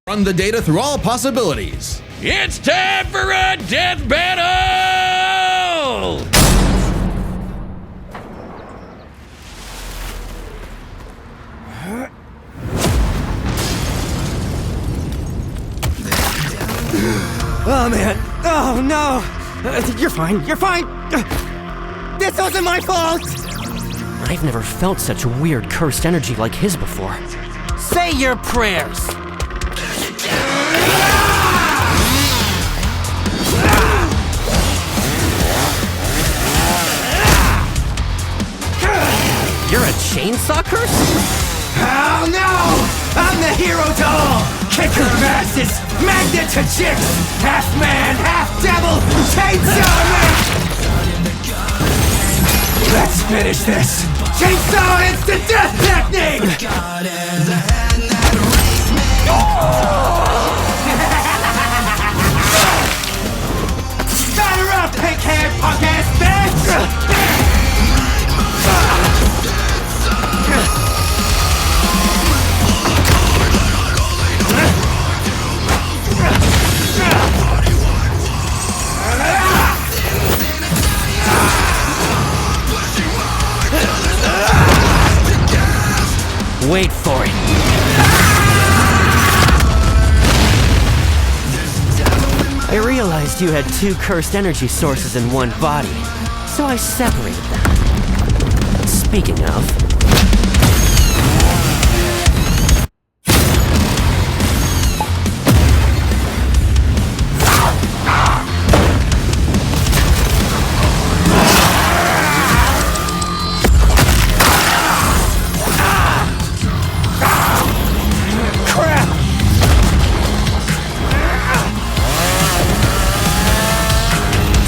Run the data through all possibilities. It's time for a death battle! Oh, man. Oh, no. You're fine. You're fine. This wasn't my fault. I've never felt such weird cursed energy like his before. Say your prayers! You're a chainsaw curse? Oh, no! I'm the hero to all! Kicker of asses! Magnet to chicks! Half man, half devil! Chainsaw man! Let's finish this! Chainsaw instant death technique! Batter up, pink-haired punk-ass bitch! Wait for it. I realized you had two cursed energy sources in one body, so I separated them. Speaking of...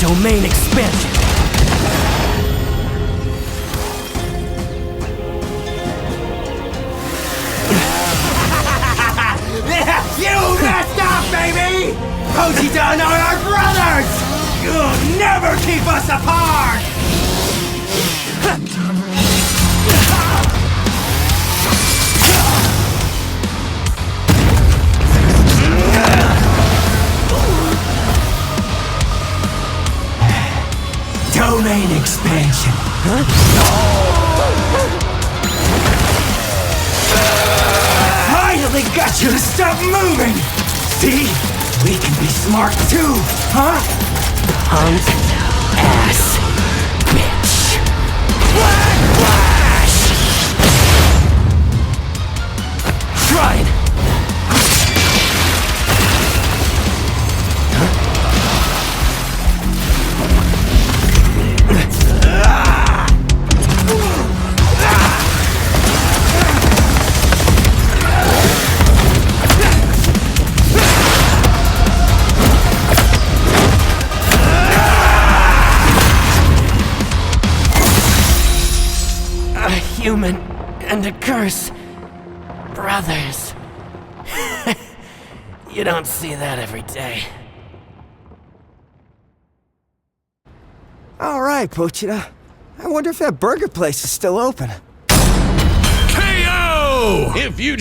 domain expansion. You messed up, baby! Hojidan are our brothers! You'll never keep us apart! Domain expansion. Huh? Finally got you to stop moving! See? We can be smart too, huh? Punk ass bitch. Flash! Try it! A human and a curse. Brothers. You don't see that every day. All right, Pochita. I wonder if that burger place is still open. KO! If you